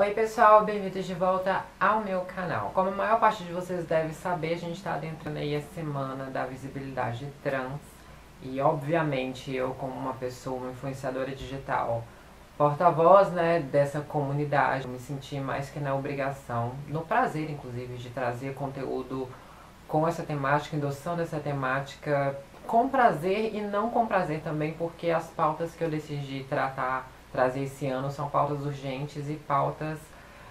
Oi pessoal, bem-vindos de volta ao meu canal. Como a maior parte de vocês deve saber, a gente está adentrando aí a semana da visibilidade trans. E obviamente eu, como uma pessoa, uma influenciadora digital, porta-voz, né, dessa comunidade, me senti mais que na obrigação, no prazer inclusive, de trazer conteúdo com essa temática, endossando essa temática com prazer e não com prazer também, porque as pautas que eu decidi trazer esse ano são pautas urgentes e pautas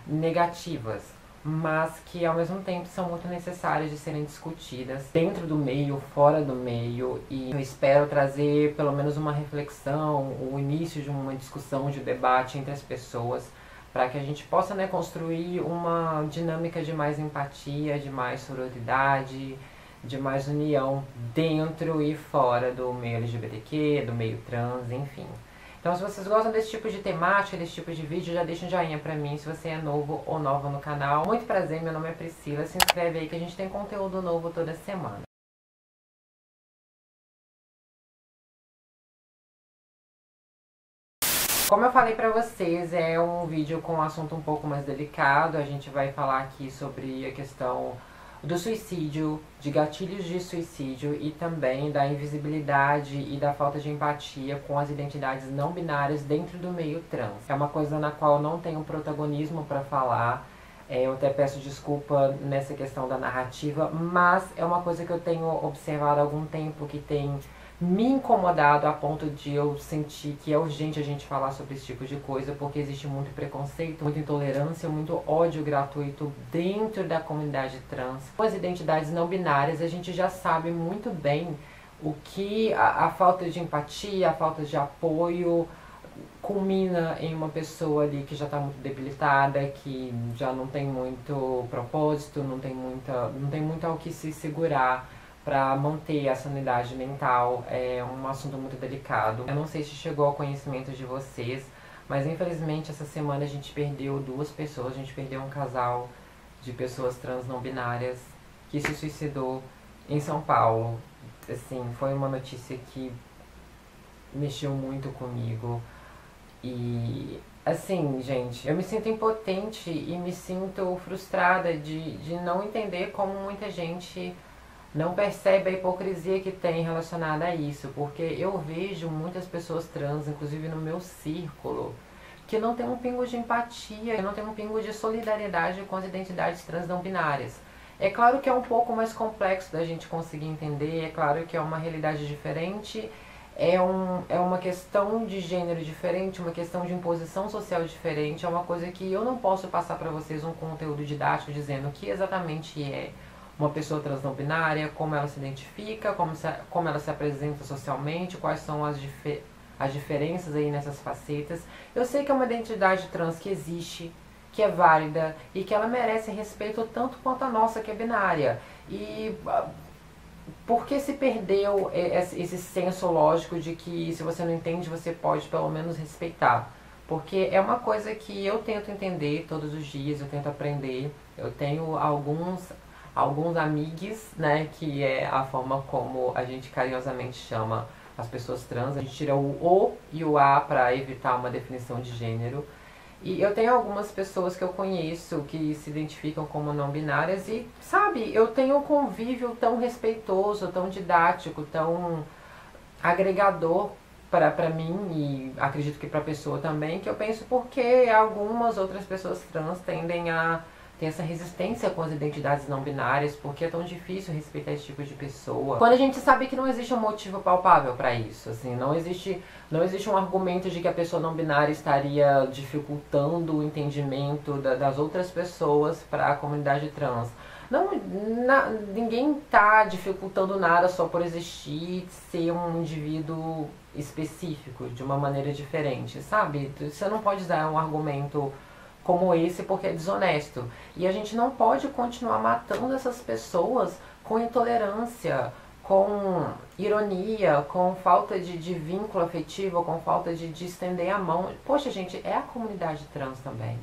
negativas, mas que ao mesmo tempo são muito necessárias de serem discutidas dentro do meio, fora do meio, e eu espero trazer pelo menos uma reflexão, o início de uma discussão, de debate entre as pessoas, para que a gente possa, né, construir uma dinâmica de mais empatia, de mais sororidade, de mais união dentro e fora do meio LGBTQ, do meio trans, enfim. Então, se vocês gostam desse tipo de temática, desse tipo de vídeo, já deixa um joinha pra mim se você é novo ou nova no canal. Muito prazer, meu nome é Priscila, se inscreve aí que a gente tem conteúdo novo toda semana. Como eu falei pra vocês, é um vídeo com um assunto um pouco mais delicado. A gente vai falar aqui sobre a questão do suicídio, de gatilhos de suicídio e também da invisibilidade e da falta de empatia com as identidades não binárias dentro do meio trans. É uma coisa na qual eu não tenho protagonismo pra falar. Eu até peço desculpa nessa questão da narrativa, mas é uma coisa que eu tenho observado há algum tempo, que tem me incomodado a ponto de eu sentir que é urgente a gente falar sobre esse tipo de coisa, porque existe muito preconceito, muita intolerância, muito ódio gratuito dentro da comunidade trans. Com as identidades não binárias, a gente já sabe muito bem o que a falta de empatia, a falta de apoio culmina em uma pessoa ali que já está muito debilitada, que já não tem muito propósito, não tem muito ao que se segurar para manter a sanidade mental. É um assunto muito delicado. Eu não sei se chegou ao conhecimento de vocês, mas infelizmente essa semana a gente perdeu duas pessoas. A gente perdeu um casal de pessoas trans não binárias que se suicidou em São Paulo. Assim, foi uma notícia que mexeu muito comigo. E assim, gente, eu me sinto impotente e me sinto frustrada de não entender como muita gente não percebe a hipocrisia que tem relacionada a isso, porque eu vejo muitas pessoas trans, inclusive no meu círculo, que não tem um pingo de empatia, que não tem um pingo de solidariedade com as identidades trans não binárias. É claro que é um pouco mais complexo da gente conseguir entender, é claro que é uma realidade diferente, é uma questão de gênero diferente, uma questão de imposição social diferente, é uma coisa que eu não posso passar para vocês um conteúdo didático dizendo o que exatamente é uma pessoa trans não binária, como ela se identifica, como ela se apresenta socialmente, quais são as diferenças aí nessas facetas. Eu sei que é uma identidade trans que existe, que é válida e que ela merece respeito tanto quanto a nossa, que é binária. E por que se perdeu esse senso lógico de que se você não entende, você pode pelo menos respeitar? Porque é uma coisa que eu tento entender todos os dias, eu tento aprender. Eu tenho alguns amigos, né, que é a forma como a gente carinhosamente chama as pessoas trans. A gente tira o e o a para evitar uma definição de gênero. E eu tenho algumas pessoas que eu conheço que se identificam como não binárias e, sabe, eu tenho um convívio tão respeitoso, tão didático, tão agregador para mim e acredito que para a pessoa também, que eu penso porque algumas outras pessoas trans tendem a ter essa resistência com as identidades não binárias, porque é tão difícil respeitar esse tipo de pessoa. Quando a gente sabe que não existe um motivo palpável para isso, assim, não existe um argumento de que a pessoa não binária estaria dificultando o entendimento das outras pessoas para a comunidade trans. Ninguém tá dificultando nada só por existir, ser um indivíduo específico, de uma maneira diferente, sabe? Você não pode dar um argumento como esse porque é desonesto. E a gente não pode continuar matando essas pessoas com intolerância, com ironia, com falta de vínculo afetivo, com falta de estender a mão. Poxa, gente, é a comunidade trans também.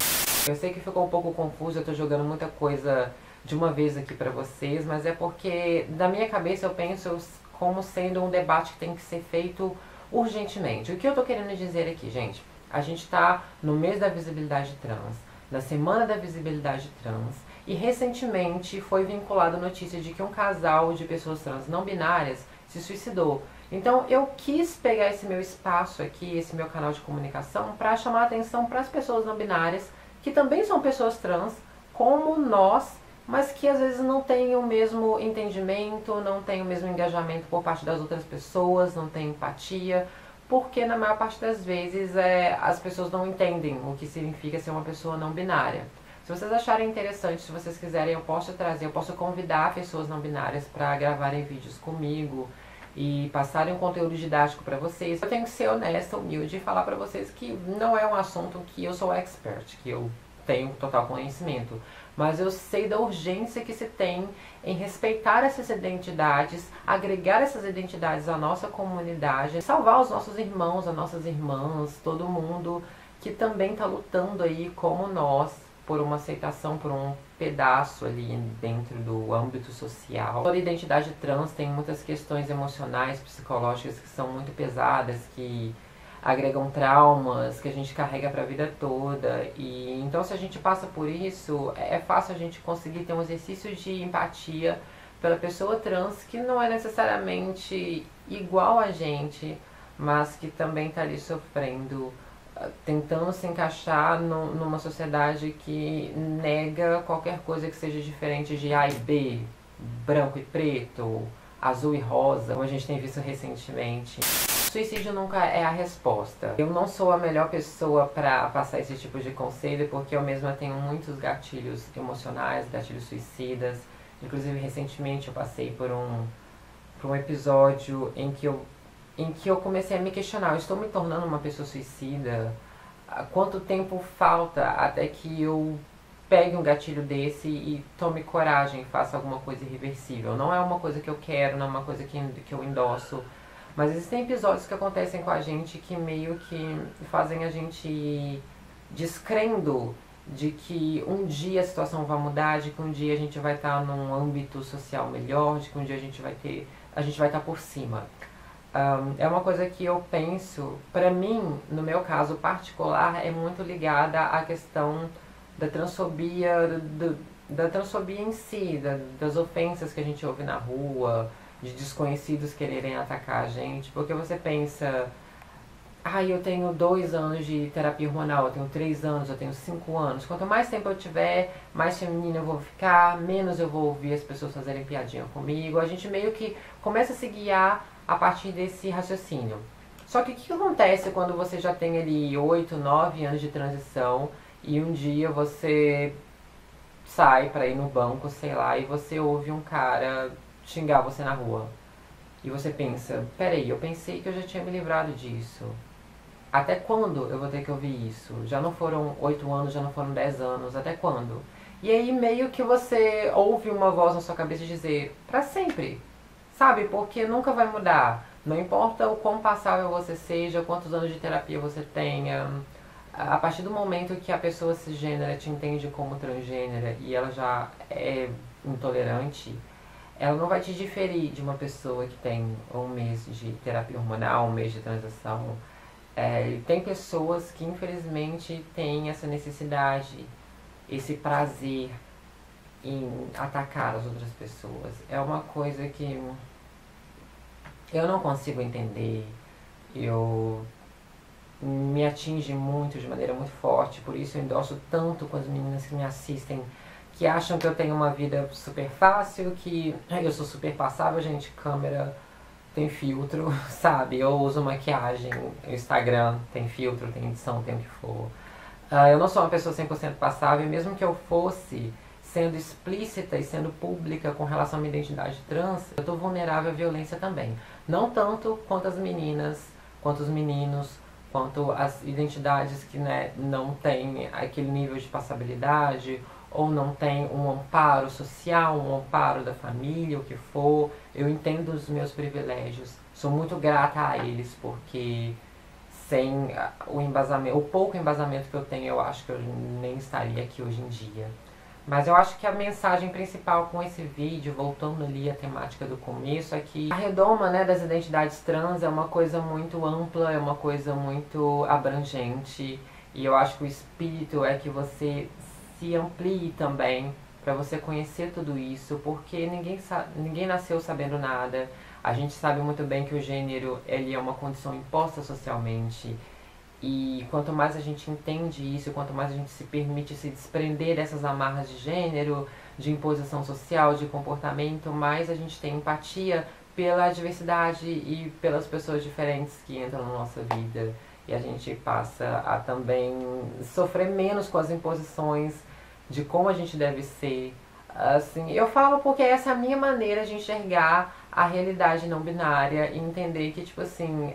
Eu sei que ficou um pouco confuso, eu tô jogando muita coisa de uma vez aqui pra vocês, mas é porque da minha cabeça eu penso como sendo um debate que tem que ser feito urgentemente. O que eu tô querendo dizer aqui, gente? A gente tá no mês da visibilidade trans. da Semana da Visibilidade Trans, e recentemente foi vinculada a notícia de que um casal de pessoas trans não binárias se suicidou. Então eu quis pegar esse meu espaço aqui, esse meu canal de comunicação, para chamar a atenção para as pessoas não binárias, que também são pessoas trans, como nós, mas que às vezes não têm o mesmo entendimento, não têm o mesmo engajamento por parte das outras pessoas, não têm empatia, porque na maior parte das vezes as pessoas não entendem o que significa ser uma pessoa não binária. Se vocês acharem interessante, se vocês quiserem, eu posso convidar pessoas não binárias para gravarem vídeos comigo e passarem um conteúdo didático para vocês. Eu tenho que ser honesta, humilde e falar para vocês que não é um assunto que eu sou expert, que eu tenho total conhecimento, mas eu sei da urgência que se tem em respeitar essas identidades, agregar essas identidades à nossa comunidade, salvar os nossos irmãos, as nossas irmãs, todo mundo que também está lutando aí como nós por uma aceitação, por um pedaço ali dentro do âmbito social. Toda identidade trans tem muitas questões emocionais, psicológicas que são muito pesadas, que agregam traumas que a gente carrega para a vida toda. E então, se a gente passa por isso, é fácil a gente conseguir ter um exercício de empatia pela pessoa trans que não é necessariamente igual a gente, mas que também está ali sofrendo, tentando se encaixar numa sociedade que nega qualquer coisa que seja diferente de A e B, branco e preto, azul e rosa, como a gente tem visto recentemente. Suicídio nunca é a resposta. Eu não sou a melhor pessoa para passar esse tipo de conselho, porque eu mesma tenho muitos gatilhos emocionais, gatilhos suicidas. Inclusive, recentemente eu passei por um episódio em que eu comecei a me questionar: eu estou me tornando uma pessoa suicida? Quanto tempo falta até que eu pegue um gatilho desse e tome coragem e faça alguma coisa irreversível? Não é uma coisa que eu quero, não é uma coisa que eu endosso, mas existem episódios que acontecem com a gente que meio que fazem a gente ir descrendo de que um dia a situação vai mudar, de que um dia a gente vai estar num âmbito social melhor, de que um dia a gente vai estar por cima. É uma coisa que eu penso, para mim, no meu caso particular, é muito ligada à questão da transfobia, da transfobia em si, das ofensas que a gente ouve na rua, de desconhecidos quererem atacar a gente, porque você pensa: eu tenho 2 anos de terapia hormonal, eu tenho 3 anos, eu tenho 5 anos, quanto mais tempo eu tiver, mais feminina eu vou ficar, menos eu vou ouvir as pessoas fazerem piadinha comigo. A gente meio que começa a se guiar a partir desse raciocínio. Só que o que acontece quando você já tem ali 8, 9 anos de transição e um dia você sai pra ir no banco, sei lá, e você ouve um cara xingar você na rua? E você pensa: peraí, eu pensei que eu já tinha me livrado disso. Até quando eu vou ter que ouvir isso? Já não foram 8 anos, já não foram 10 anos, até quando? E aí meio que você ouve uma voz na sua cabeça dizer: pra sempre. Sabe? Porque nunca vai mudar. Não importa o quão passável você seja, quantos anos de terapia você tenha. A partir do momento que a pessoa cisgênera te entende como transgênera e ela já é intolerante, ela não vai te diferir de uma pessoa que tem 1 mês de terapia hormonal, 1 mês de transição. Tem pessoas que infelizmente têm essa necessidade, esse prazer em atacar as outras pessoas. É uma coisa que eu não consigo entender. Me atinge muito, de maneira muito forte. Por isso eu endosso tanto com as meninas que me assistem, que acham que eu tenho uma vida super fácil, que eu sou super passável. Gente, câmera tem filtro, sabe? Eu uso maquiagem, o Instagram tem filtro, tem edição, tem o que for. Eu não sou uma pessoa 100% passável, e mesmo que eu fosse, sendo explícita e sendo pública com relação à minha identidade trans, eu estou vulnerável à violência também. Não tanto quanto as meninas, quanto os meninos, quanto as identidades que, né, não têm aquele nível de passabilidade, ou não tem um amparo social, um amparo da família, o que for. Eu entendo os meus privilégios, sou muito grata a eles, porque sem o embasamento, o pouco embasamento que eu tenho, eu acho que eu nem estaria aqui hoje em dia. Mas eu acho que a mensagem principal com esse vídeo, voltando ali à temática do começo, é que a redoma, né, das identidades trans é uma coisa muito ampla, é uma coisa muito abrangente, E eu acho que o espírito é que você se amplie também para você conhecer tudo isso, porque ninguém nasceu sabendo nada. A gente sabe muito bem que o gênero ele é uma condição imposta socialmente. E quanto mais a gente entende isso, quanto mais a gente se permite se desprender dessas amarras de gênero, de imposição social, de comportamento, mais a gente tem empatia pela diversidade e pelas pessoas diferentes que entram na nossa vida. E a gente passa a também sofrer menos com as imposições de como a gente deve ser. Assim, eu falo porque essa é a minha maneira de enxergar a realidade não binária e entender que, tipo assim,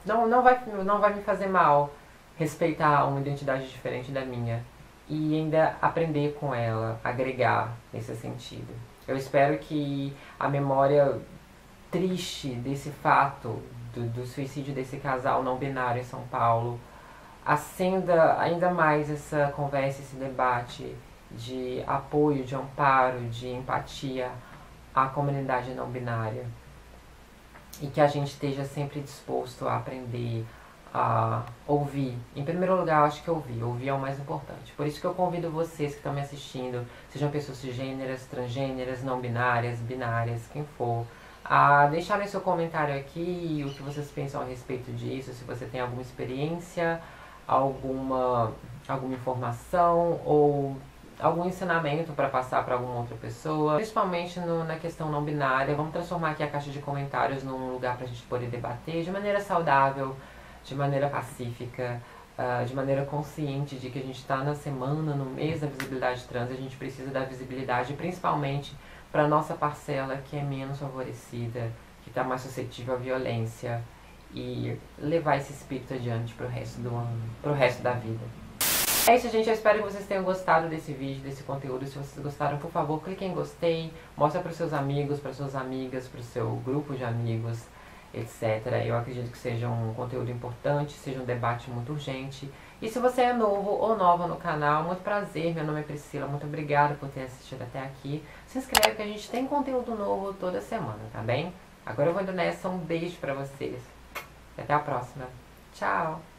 não vai me fazer mal respeitar uma identidade diferente da minha e ainda aprender com ela, agregar nesse sentido. Eu espero que a memória triste desse fato, do suicídio desse casal não binário em São Paulo, acenda ainda mais essa conversa, esse debate de apoio, de amparo, de empatia à comunidade não binária. E que a gente esteja sempre disposto a aprender, a ouvir. Em primeiro lugar, eu acho que ouvir é o mais importante. Por isso que eu convido vocês que estão me assistindo, sejam pessoas cisgêneras, transgêneras, não binárias, binárias, quem for, a deixarem seu comentário aqui, o que vocês pensam a respeito disso, se você tem alguma experiência, alguma informação ou algum ensinamento para passar para alguma outra pessoa, principalmente na questão não binária. Vamos transformar aqui a caixa de comentários num lugar para a gente poder debater de maneira saudável, de maneira pacífica, de maneira consciente de que a gente está na semana, no mês da visibilidade trans, e a gente precisa da visibilidade principalmente para a nossa parcela que é menos favorecida, que está mais suscetível à violência, e levar esse espírito adiante para o resto do ano, para o resto da vida. É isso, gente. Eu espero que vocês tenham gostado desse vídeo, desse conteúdo. Se vocês gostaram, por favor, clique em gostei, mostra para os seus amigos, para suas amigas, para o seu grupo de amigos, etc. Eu acredito que seja um conteúdo importante, seja um debate muito urgente. E se você é novo ou nova no canal, muito prazer, meu nome é Priscila, muito obrigada por ter assistido até aqui. Se inscreve que a gente tem conteúdo novo toda semana, tá bem? Agora eu vou indo nessa, um beijo pra vocês. E até a próxima. Tchau!